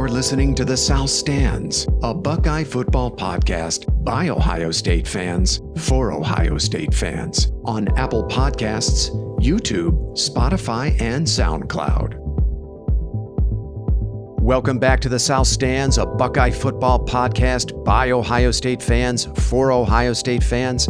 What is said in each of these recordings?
You're listening to The South Stands, a Buckeye football podcast by Ohio State fans for Ohio State fans on Apple Podcasts, YouTube, Spotify, and SoundCloud. Welcome back to The South Stands, a Buckeye football podcast by Ohio State fans for Ohio State fans.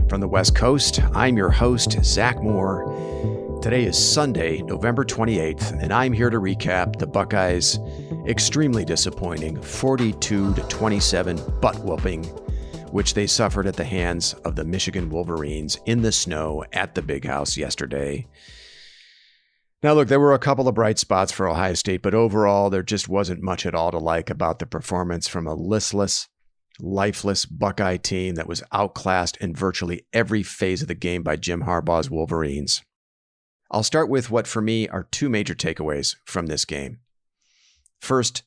From the West Coast, I'm your host, Zach Moore. Today is Sunday, November 28th, and I'm here to recap the Buckeyes' extremely disappointing 42-27 butt-whooping, which they suffered at the hands of the Michigan Wolverines in the snow at the Big House yesterday. Now, look, there were a couple of bright spots for Ohio State, but overall, there just wasn't much at all to like about the performance from a listless, lifeless Buckeye team that was outclassed in virtually every phase of the game by Jim Harbaugh's Wolverines. I'll start with what for me are two major takeaways from this game. First,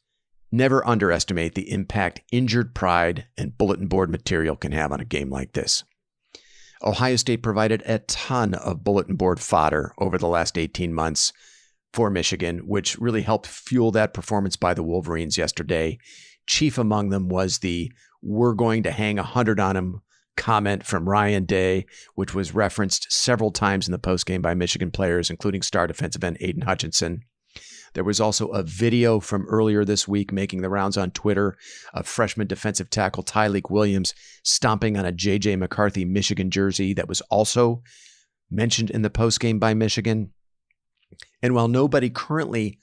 never underestimate the impact injured pride and bulletin board material can have on a game like this. Ohio State provided a ton of bulletin board fodder over the last 18 months for Michigan, which really helped fuel that performance by the Wolverines yesterday. Chief among them was the "we're going to hang 100 on him" comment from Ryan Day, which was referenced several times in the postgame by Michigan players, including star defensive end Aiden Hutchinson. There was also a video from earlier this week making the rounds on Twitter of freshman defensive tackle Tyleik Williams stomping on a J.J. McCarthy Michigan jersey that was also mentioned in the postgame by Michigan. And while nobody currently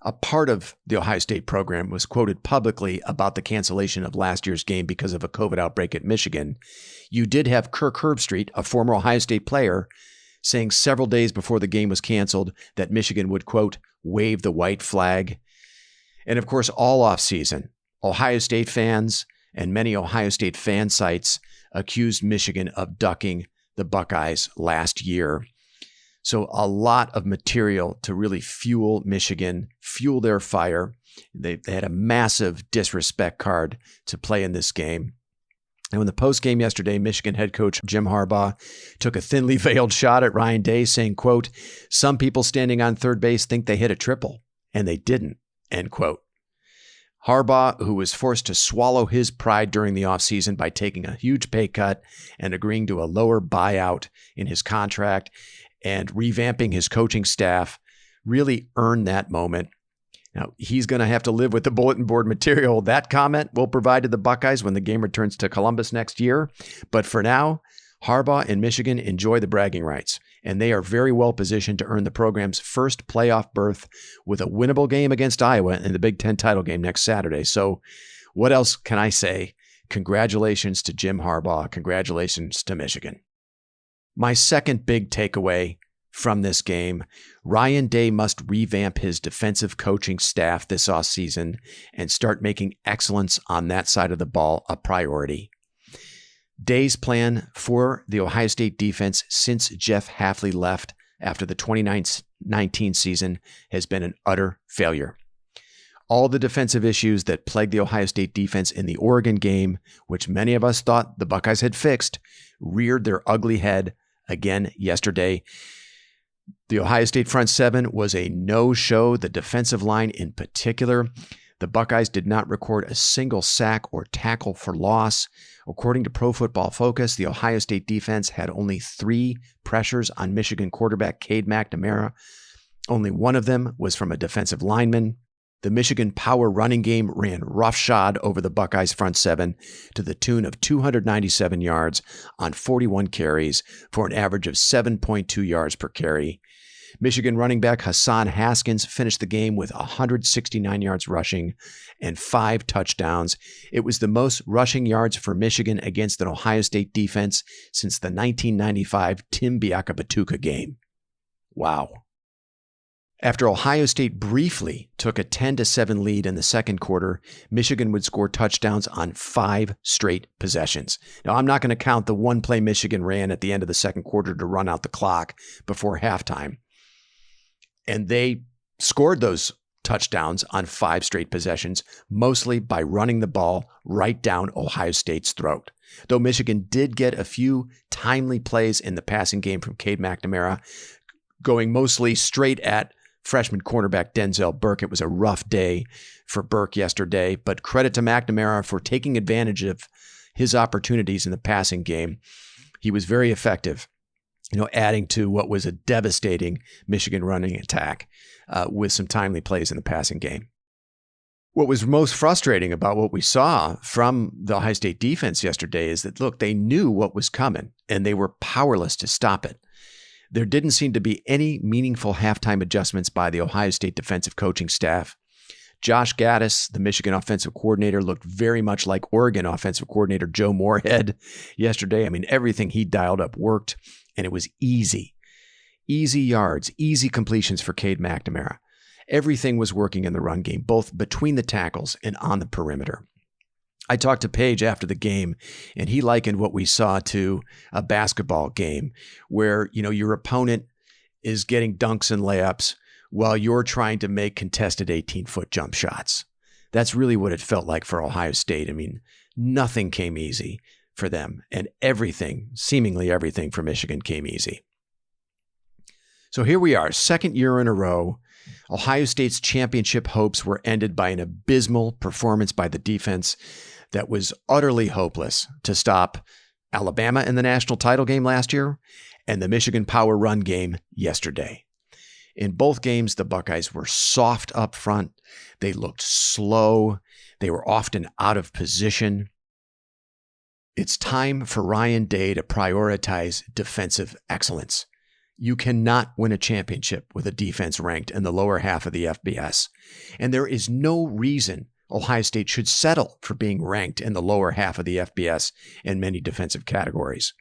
a part of the Ohio State program was quoted publicly about the cancellation of last year's game because of a COVID outbreak at Michigan, you did have Kirk Herbstreit, a former Ohio State player, saying several days before the game was canceled that Michigan would, quote, wave the white flag. And of course, all offseason, Ohio State fans and many Ohio State fan sites accused Michigan of ducking the Buckeyes last year. So a lot of material to really fuel Michigan, fuel their fire. They had a massive disrespect card to play in this game. And in the postgame yesterday, Michigan head coach Jim Harbaugh took a thinly veiled shot at Ryan Day saying, quote, some people standing on third base think they hit a triple, and they didn't, end quote. Harbaugh, who was forced to swallow his pride during the offseason by taking a huge pay cut and agreeing to a lower buyout in his contract and revamping his coaching staff, really earned that moment. Now, he's going to have to live with the bulletin board material that comment will provide to the Buckeyes when the game returns to Columbus next year. But for now, Harbaugh and Michigan enjoy the bragging rights, and they are very well positioned to earn the program's first playoff berth with a winnable game against Iowa in the Big Ten title game next Saturday. So what else can I say? Congratulations to Jim Harbaugh. Congratulations to Michigan. My second big takeaway from this game, Ryan Day must revamp his defensive coaching staff this offseason and start making excellence on that side of the ball a priority. Day's plan for the Ohio State defense since Jeff Hafley left after the 2019 season has been an utter failure. All the defensive issues that plagued the Ohio State defense in the Oregon game, which many of us thought the Buckeyes had fixed, reared their ugly head again yesterday. The Ohio State front seven was a no-show, the defensive line in particular. The Buckeyes did not record a single sack or tackle for loss. According to Pro Football Focus, the Ohio State defense had only 3 pressures on Michigan quarterback Cade McNamara. Only one of them was from a defensive lineman. The Michigan power running game ran roughshod over the Buckeyes front seven to the tune of 297 yards on 41 carries for an average of 7.2 yards per carry. Michigan running back Hassan Haskins finished the game with 169 yards rushing and 5 touchdowns. It was the most rushing yards for Michigan against an Ohio State defense since the 1995 Tim Biakabatuka game. Wow. After Ohio State briefly took a 10-7 lead in the second quarter, Michigan would score touchdowns on 5 straight possessions. Now, I'm not going to count the one play Michigan ran at the end of the second quarter to run out the clock before halftime. And they scored those touchdowns on 5 straight possessions, mostly by running the ball right down Ohio State's throat. Though Michigan did get a few timely plays in the passing game from Cade McNamara, going mostly straight at freshman cornerback Denzel Burke. It was a rough day for Burke yesterday, but credit to McNamara for taking advantage of his opportunities in the passing game. He was very effective, adding to what was a devastating Michigan running attack with some timely plays in the passing game. What was most frustrating about what we saw from the Ohio State defense yesterday is that, look, they knew what was coming and they were powerless to stop it. There didn't seem to be any meaningful halftime adjustments by the Ohio State defensive coaching staff. Josh Gaddis, the Michigan offensive coordinator, looked very much like Oregon offensive coordinator Joe Moorhead yesterday. I mean, everything he dialed up worked, and it was easy. Easy yards, easy completions for Cade McNamara. Everything was working in the run game, both between the tackles and on the perimeter. I talked to Paige after the game, and he likened what we saw to a basketball game where, your opponent is getting dunks and layups while you're trying to make contested 18-foot jump shots. That's really what it felt like for Ohio State. I mean, nothing came easy for them, and seemingly everything for Michigan came easy. So here we are, second year in a row. Ohio State's championship hopes were ended by an abysmal performance by the defense that was utterly hopeless to stop Alabama in the national title game last year and the Michigan power run game yesterday. In both games, the Buckeyes were soft up front. They looked slow. They were often out of position. It's time for Ryan Day to prioritize defensive excellence. You cannot win a championship with a defense ranked in the lower half of the FBS. And there is no reason Ohio State should settle for being ranked in the lower half of the FBS in many defensive categories.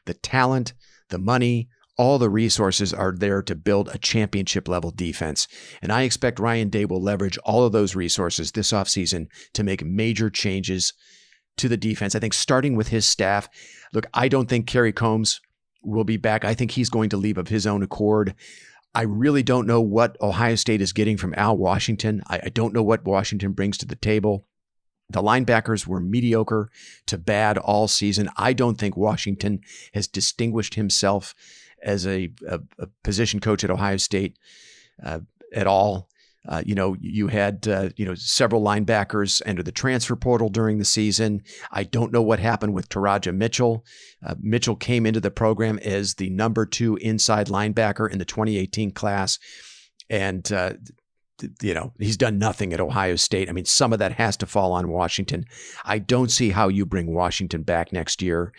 The talent, the money, all the resources are there to build a championship-level defense. And I expect Ryan Day will leverage all of those resources this offseason to make major changes to the defense. I think starting with his staff. Look, I don't think Kerry Combs will be back. I think he's going to leave of his own accord. I really don't know what Ohio State is getting from Al Washington. I don't know what Washington brings to the table. The linebackers were mediocre to bad all season. I don't think Washington has distinguished himself as a position coach at Ohio State at all. You had several linebackers enter the transfer portal during the season. I don't know what happened with Taraja Mitchell. Mitchell came into the program as the number 2 inside linebacker in the 2018 class. And, he's done nothing at Ohio State. I mean, some of that has to fall on Washington. I don't see how you bring Washington back next year.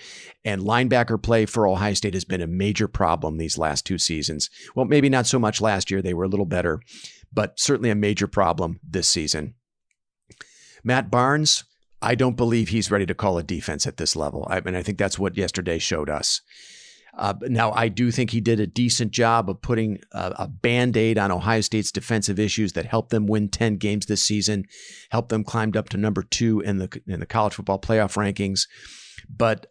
And linebacker play for Ohio State has been a major problem these last 2 seasons. Well, maybe not so much last year. They were a little better, but certainly a major problem this season. Matt Barnes, I don't believe he's ready to call a defense at this level. I think that's what yesterday showed us. Now, I do think he did a decent job of putting a Band-Aid on Ohio State's defensive issues that helped them win 10 games this season, helped them climb up to number 2 in the college football playoff rankings. But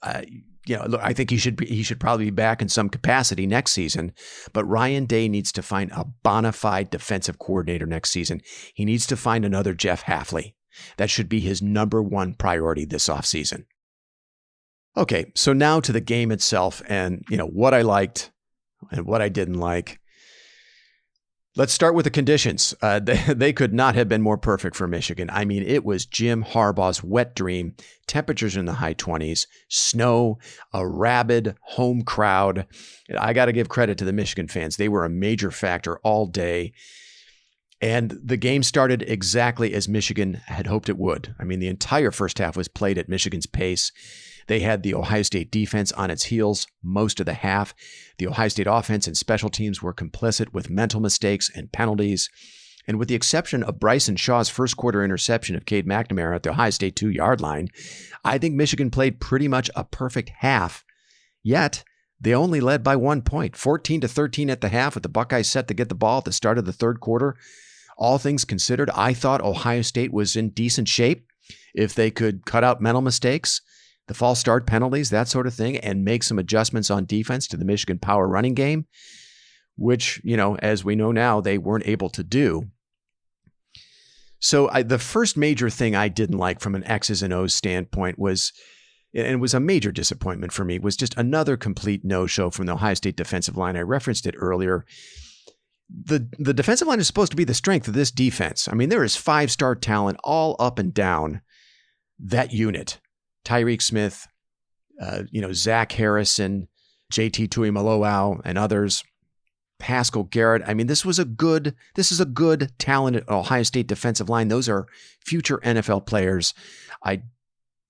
look, I think he should probably be back in some capacity next season. But Ryan Day needs to find a bona fide defensive coordinator next season. He needs to find another Jeff Hafley. That should be his number 1 priority this offseason. Okay, so now to the game itself and, what I liked and what I didn't like. Let's start with the conditions. They could not have been more perfect for Michigan. I mean, it was Jim Harbaugh's wet dream. Temperatures in the high 20s, snow, a rabid home crowd. I got to give credit to the Michigan fans. They were a major factor all day. And the game started exactly as Michigan had hoped it would. I mean, the entire first half was played at Michigan's pace. They had the Ohio State defense on its heels most of the half. The Ohio State offense and special teams were complicit with mental mistakes and penalties. And with the exception of Bryson Shaw's first quarter interception of Cade McNamara at the Ohio State 2-yard line, I think Michigan played pretty much a perfect half. Yet, they only led by 1 point, 14-13 at the half, with the Buckeyes set to get the ball at the start of the third quarter. All things considered, I thought Ohio State was in decent shape if they could cut out mental mistakes, the false start penalties, that sort of thing, and make some adjustments on defense to the Michigan power running game, which, as we know now, they weren't able to do. So the first major thing I didn't like from an X's and O's standpoint was, and it was a major disappointment for me, was just another complete no-show from the Ohio State defensive line. I referenced it earlier. the defensive line is supposed to be the strength of this defense. I mean, there is 5-star talent all up and down that unit. Tyreek Smith, Zach Harrison, JT Tuimoloau, and others. Pascal Garrett. I mean, this is a good, talented Ohio State defensive line. Those are future NFL players.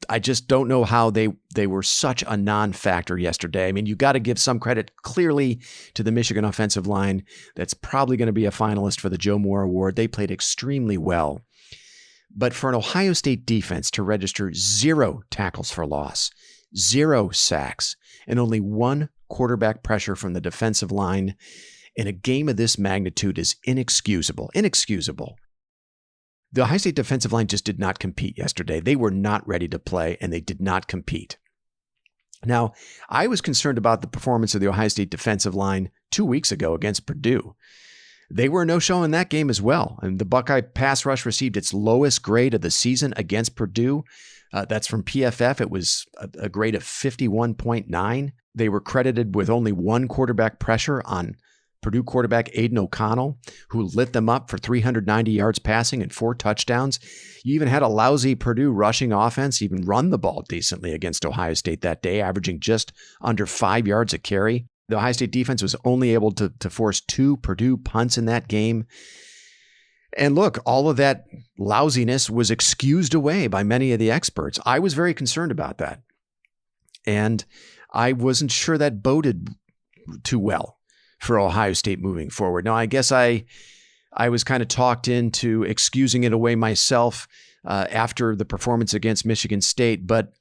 I just don't know how they were such a non-factor yesterday. I mean, you got to give some credit clearly to the Michigan offensive line. That's probably going to be a finalist for the Joe Moore Award. They played extremely well. But for an Ohio State defense to register 0 tackles for loss, 0 sacks, and only 1 quarterback pressure from the defensive line in a game of this magnitude is inexcusable. Inexcusable. The Ohio State defensive line just did not compete yesterday. They were not ready to play, and they did not compete. Now, I was concerned about the performance of the Ohio State defensive line 2 weeks ago against Purdue. They were no-show in that game as well. And the Buckeye pass rush received its lowest grade of the season against Purdue. That's from PFF. It was a grade of 51.9. They were credited with only 1 quarterback pressure on Purdue quarterback Aiden O'Connell, who lit them up for 390 yards passing and 4 touchdowns. You even had a lousy Purdue rushing offense even run the ball decently against Ohio State that day, averaging just under 5 yards a carry. The Ohio State defense was only able to force 2 Purdue punts in that game. And look, all of that lousiness was excused away by many of the experts. I was very concerned about that. And I wasn't sure that boded too well for Ohio State moving forward. Now, I guess I was kind of talked into excusing it away myself after the performance against Michigan State, but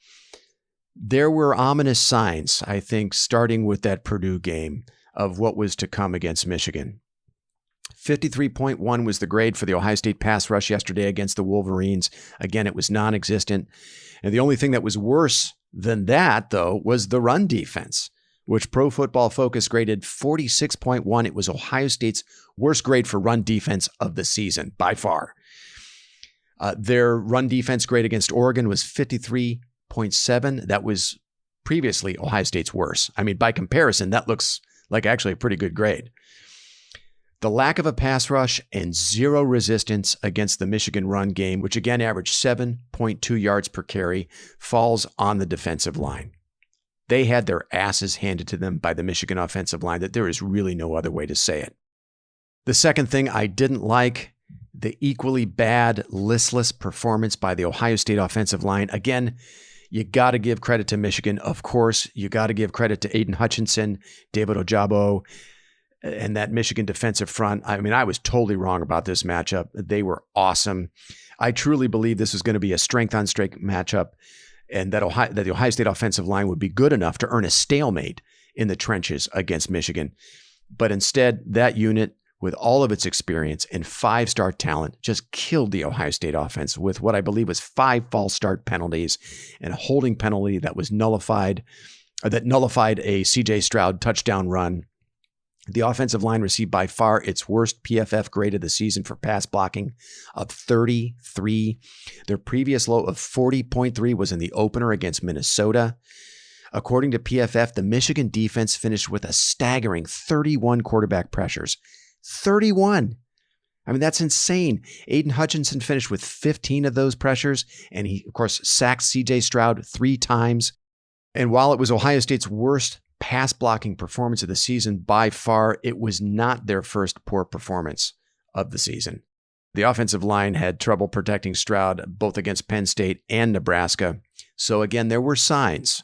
there were ominous signs, I think, starting with that Purdue game of what was to come against Michigan. 53.1 was the grade for the Ohio State pass rush yesterday against the Wolverines. Again, it was non-existent. And the only thing that was worse than that, though, was the run defense, which Pro Football Focus graded 46.1. It was Ohio State's worst grade for run defense of the season, by far. Their run defense grade against Oregon was 53.7. That was previously Ohio State's worst. I mean, by comparison, that looks like actually a pretty good grade. The lack of a pass rush and 0 resistance against the Michigan run game, which again averaged 7.2 yards per carry, falls on the defensive line. They had their asses handed to them by the Michigan offensive line. That there is really no other way to say it. The second thing I didn't like, the equally bad, listless performance by the Ohio State offensive line. Again, you got to give credit to Michigan. Of course, you got to give credit to Aiden Hutchinson, David Ojabo, and that Michigan defensive front. I mean, I was totally wrong about this matchup. They were awesome. I truly believe this is going to be a strength-on-strength matchup, and that the Ohio State offensive line would be good enough to earn a stalemate in the trenches against Michigan. But instead, that unit, with all of its experience and 5-star talent, just killed the Ohio State offense with what I believe was 5 false start penalties and a holding penalty that was nullified a C.J. Stroud touchdown run. The offensive line received by far its worst PFF grade of the season for pass blocking of 33. Their previous low of 40.3 was in the opener against Minnesota. According to PFF, the Michigan defense finished with a staggering 31 quarterback pressures. 31. I mean, that's insane. Aiden Hutchinson finished with 15 of those pressures, and he, of course, sacked C.J. Stroud 3 times. And while it was Ohio State's worst pass blocking performance of the season by far, it was not their first poor performance of the season. The offensive line had trouble protecting Stroud both against Penn State and Nebraska. So again, there were signs,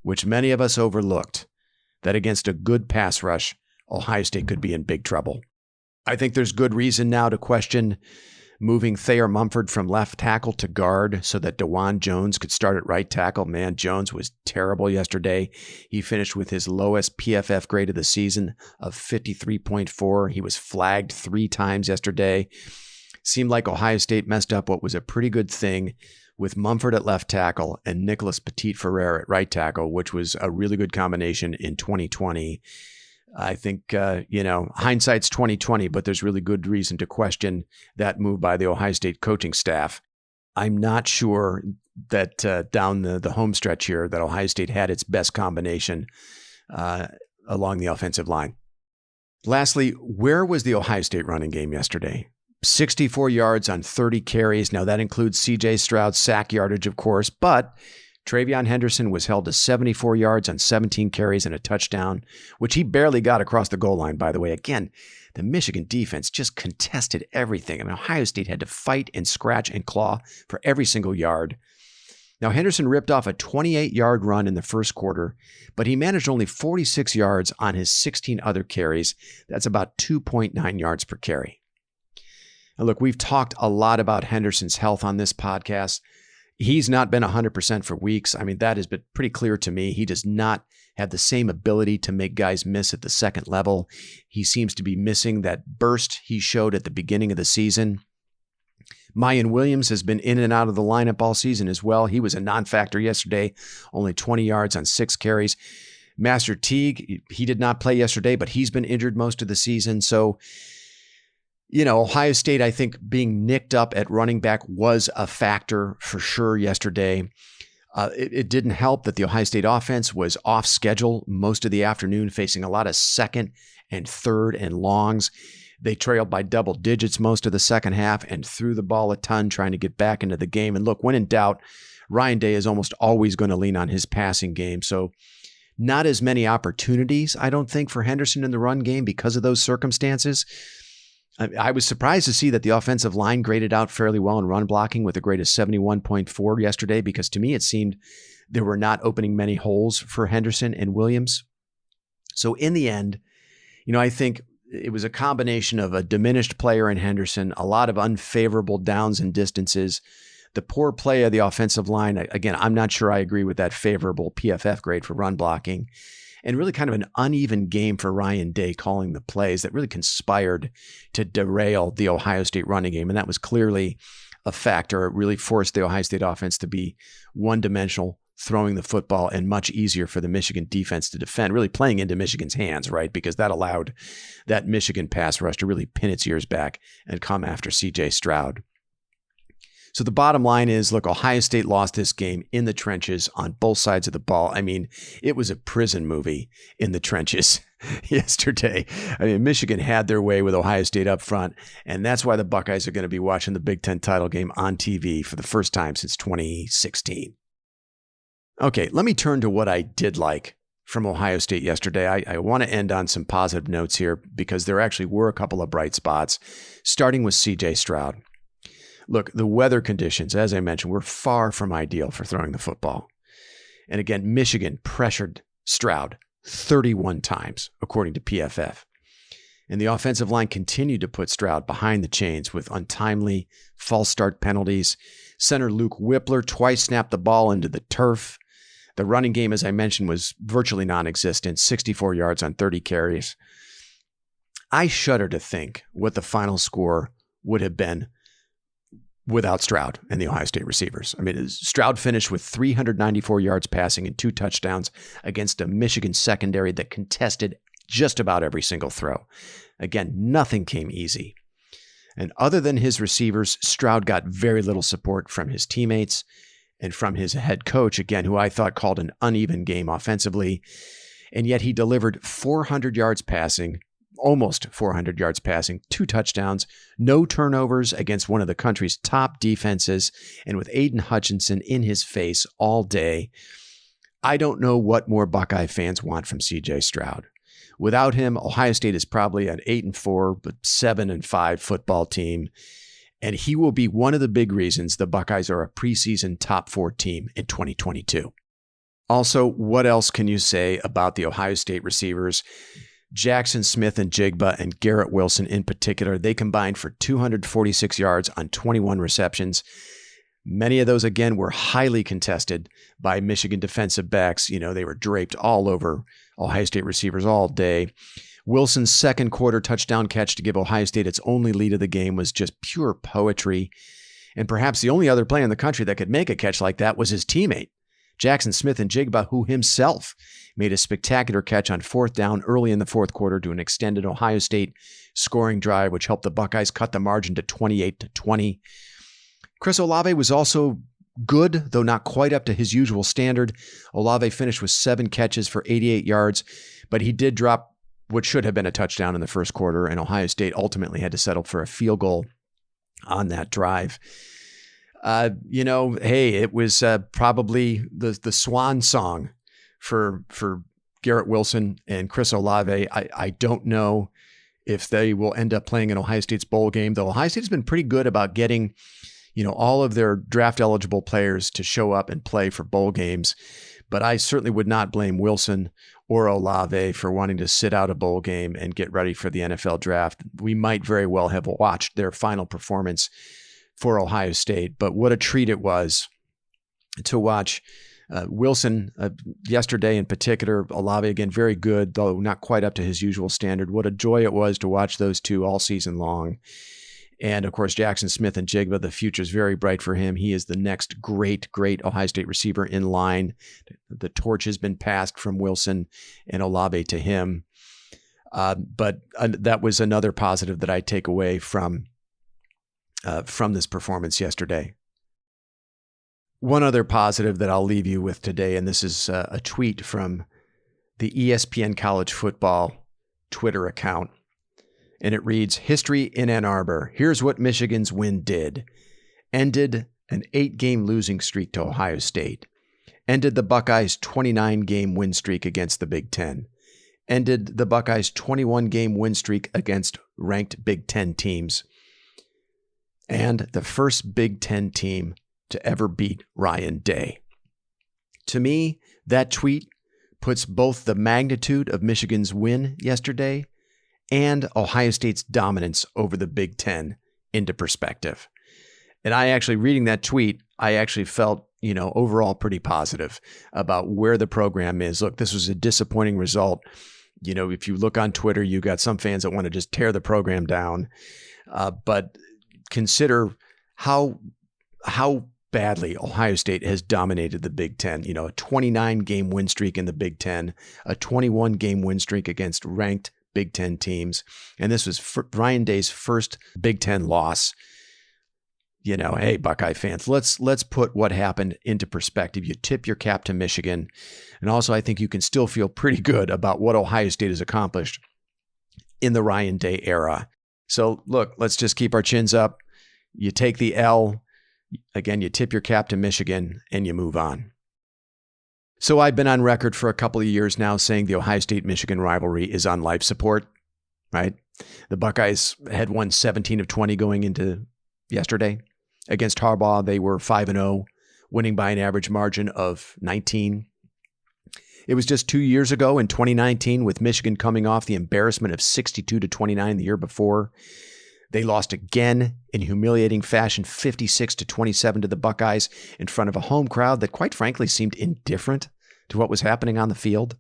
which many of us overlooked, that against a good pass rush, Ohio State could be in big trouble. I think there's good reason now to question moving Thayer Mumford from left tackle to guard so that DeJuan Jones could start at right tackle. Man, Jones was terrible yesterday. He finished with his lowest PFF grade of the season of 53.4. He was flagged 3 times yesterday. Seemed like Ohio State messed up what was a pretty good thing with Mumford at left tackle and Nicholas Petit-Ferrer at right tackle, which was a really good combination in 2020. I think, hindsight's 2020, but there's really good reason to question that move by the Ohio State coaching staff. I'm not sure that down the home stretch here that Ohio State had its best combination along the offensive line. Lastly, where was the Ohio State running game yesterday? 64 yards on 30 carries. Now that includes C.J. Stroud's sack yardage, of course, but Travion Henderson was held to 74 yards on 17 carries and a touchdown, which he barely got across the goal line, by the way. Again, the Michigan defense just contested everything. I mean, Ohio State had to fight and scratch and claw for every single yard. Now, Henderson ripped off a 28-yard run in the first quarter, but he managed only 46 yards on his 16 other carries. That's about 2.9 yards per carry. Now, look, we've talked a lot about Henderson's health on this podcast. He's not been 100% for weeks. I mean, that has been pretty clear to me. He does not have the same ability to make guys miss at the second level. He seems to be missing that burst he showed at the beginning of the season. Mayan Williams has been in and out of the lineup all season as well. He was a non-factor yesterday, only 20 yards on 6 carries. Master Teague, he did not play yesterday, but he's been injured most of the season. So, Ohio State, I think, being nicked up at running back was a factor for sure yesterday. It didn't help that the Ohio State offense was off schedule most of the afternoon, facing a lot of second and third and longs. They trailed by double digits most of the second half and threw the ball a ton trying to get back into the game. And look, when in doubt, Ryan Day is almost always going to lean on his passing game. So not as many opportunities, I don't think, for Henderson in the run game because of those circumstances. I was surprised to see that the offensive line graded out fairly well in run blocking with a grade of 71.4 yesterday, because to me it seemed there were not opening many holes for Henderson and Williams. So in the end, I think it was a combination of a diminished player in Henderson, a lot of unfavorable downs and distances, the poor play of the offensive line. Again, I'm not sure I agree with that favorable PFF grade for run blocking, and really kind of an uneven game for Ryan Day calling the plays that really conspired to derail the Ohio State running game. And that was clearly a factor. It really forced the Ohio State offense to be one-dimensional, throwing the football, and much easier for the Michigan defense to defend, really playing into Michigan's hands, right? Because that allowed that Michigan pass rush to really pin its ears back and come after C.J. Stroud. So the bottom line is, look, Ohio State lost this game in the trenches on both sides of the ball. I mean, it was a prison movie in the trenches yesterday. I mean, Michigan had their way with Ohio State up front, and that's why the Buckeyes are going to be watching the Big Ten title game on TV for the first time since 2016. Okay, let me turn to what I did like from Ohio State yesterday. I want to end on some positive notes here because there actually were a couple of bright spots, starting with C.J. Stroud. Look, the weather conditions, as I mentioned, were far from ideal for throwing the football. And again, Michigan pressured Stroud 31 times, according to PFF. And the offensive line continued to put Stroud behind the chains with untimely false start penalties. Center Luke Whippler twice snapped the ball into the turf. The running game, as I mentioned, was virtually non-existent, 64 yards on 30 carries. I shudder to think what the final score would have been without Stroud and the Ohio State receivers. I mean, Stroud finished with 394 yards passing and 2 touchdowns against a Michigan secondary that contested just about every single throw. Again, nothing came easy. And other than his receivers, Stroud got very little support from his teammates and from his head coach, again, who I thought called an uneven game offensively. And yet he delivered 400 yards passing, almost 400 yards passing, 2 touchdowns, no turnovers against one of the country's top defenses, and with Aiden Hutchinson in his face all day. I don't know what more Buckeye fans want from C.J. Stroud. Without him, Ohio State is probably an 8-4, but 7-5 football team, and he will be one of the big reasons the Buckeyes are a preseason top 4 team in 2022. Also, what else can you say about the Ohio State receivers? Jackson Smith and Jigba, and Garrett Wilson in particular, they combined for 246 yards on 21 receptions. Many of those, again, were highly contested by Michigan defensive backs. They were draped all over Ohio State receivers all day. Wilson's second quarter touchdown catch to give Ohio State its only lead of the game was just pure poetry. And perhaps the only other player in the country that could make a catch like that was his teammate, Jackson Smith and Jigba, who himself made a spectacular catch on 4th down early in the fourth quarter to an extended Ohio State scoring drive, which helped the Buckeyes cut the margin to 28-20. Chris Olave was also good, though not quite up to his usual standard. Olave finished with 7 catches for 88 yards, but he did drop what should have been a touchdown in the first quarter, and Ohio State ultimately had to settle for a field goal on that drive. Hey, it was probably the swan song for Garrett Wilson and Chris Olave. I don't know if they will end up playing in Ohio State's bowl game, though Ohio State's been pretty good about getting, all of their draft eligible players to show up and play for bowl games. But I certainly would not blame Wilson or Olave for wanting to sit out a bowl game and get ready for the NFL draft. We might very well have watched their final performance for Ohio State, but what a treat it was to watch Wilson yesterday in particular. Olave again, very good, though not quite up to his usual standard. What a joy it was to watch those two all season long. And of course, Jackson Smith-Njigba, the future is very bright for him. He is the next great Ohio State receiver in line. The torch has been passed from Wilson and Olave to him. But that was another positive that I take away from this performance yesterday. One other positive that I'll leave you with today, and this is a tweet from the ESPN College Football Twitter account. And it reads, "History in Ann Arbor. Here's what Michigan's win did. Ended an 8-game losing streak to Ohio State. Ended the Buckeyes' 29-game win streak against the Big Ten. Ended the Buckeyes' 21-game win streak against ranked Big Ten teams. And the first Big Ten team to ever beat Ryan Day." To me, that tweet puts both the magnitude of Michigan's win yesterday and Ohio State's dominance over the Big Ten into perspective. And reading that tweet, I actually felt, overall pretty positive about where the program is. Look, this was a disappointing result. If you look on Twitter, you got some fans that want to just tear the program down. But consider how badly Ohio State has dominated the Big Ten. A 29-game win streak in the Big Ten, a 21-game win streak against ranked Big Ten teams. And this was Ryan Day's first Big Ten loss. Hey, Buckeye fans, let's put what happened into perspective. You tip your cap to Michigan. And also, I think you can still feel pretty good about what Ohio State has accomplished in the Ryan Day era. So look, let's just keep our chins up. You take the L. Again, you tip your cap to Michigan and you move on. So I've been on record for a couple of years now saying the Ohio State-Michigan rivalry is on life support, right? The Buckeyes had won 17 of 20 going into yesterday. Against Harbaugh, they were 5-0, winning by an average margin of 19. It was just 2 years ago in 2019 with Michigan coming off the embarrassment of 62-29 the year before. They lost again in humiliating fashion, 56-27 to the Buckeyes in front of a home crowd that quite frankly seemed indifferent to what was happening on the field.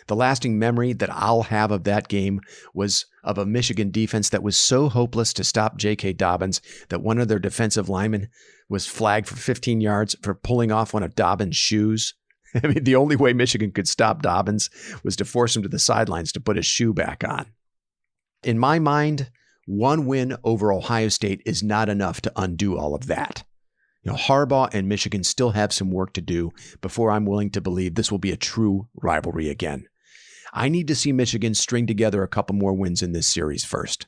The lasting memory that I'll have of that game was of a Michigan defense that was so hopeless to stop J.K. Dobbins that one of their defensive linemen was flagged for 15 yards for pulling off one of Dobbins' shoes. I mean, the only way Michigan could stop Dobbins was to force him to the sidelines to put his shoe back on. In my mind, one win over Ohio State is not enough to undo all of that. Harbaugh and Michigan still have some work to do before I'm willing to believe this will be a true rivalry again. I need to see Michigan string together a couple more wins in this series first.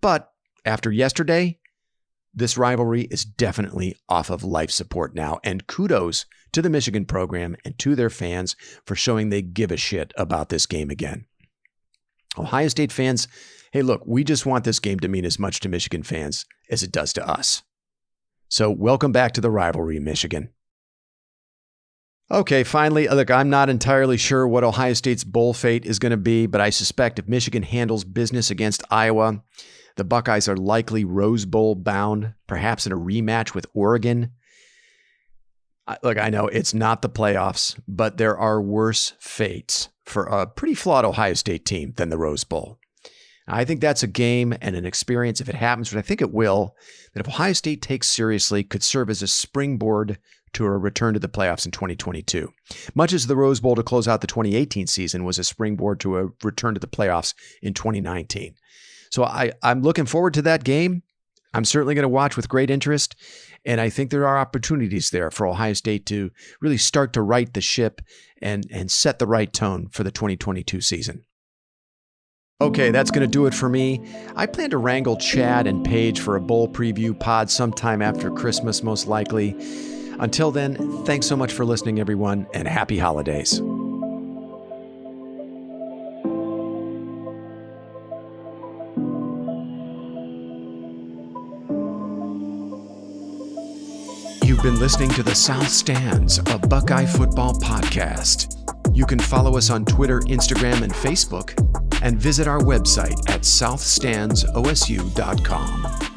But after yesterday, this rivalry is definitely off of life support now, and kudos to the Michigan program and to their fans for showing they give a shit about this game again. Ohio State fans, hey, look, we just want this game to mean as much to Michigan fans as it does to us. So welcome back to the rivalry, Michigan. Okay, finally, look, I'm not entirely sure what Ohio State's bowl fate is going to be, but I suspect if Michigan handles business against Iowa, the Buckeyes are likely Rose Bowl bound, perhaps in a rematch with Oregon. Look, I know it's not the playoffs, but there are worse fates for a pretty flawed Ohio State team than the Rose Bowl. I think that's a game and an experience, if it happens, which I think it will, that if Ohio State takes seriously, could serve as a springboard to a return to the playoffs in 2022. Much as the Rose Bowl to close out the 2018 season was a springboard to a return to the playoffs in 2019. So I'm looking forward to that game. I'm certainly going to watch with great interest, and I think there are opportunities there for Ohio State to really start to right the ship and set the right tone for the 2022 season. Okay, that's going to do it for me. I plan to wrangle Chad and Paige for a bowl preview pod sometime after Christmas, most likely. Until then, thanks so much for listening, everyone, and happy holidays. You've been listening to the South Stands, a Buckeye football podcast. You can follow us on Twitter, Instagram, and Facebook, and visit our website at southstandsosu.com.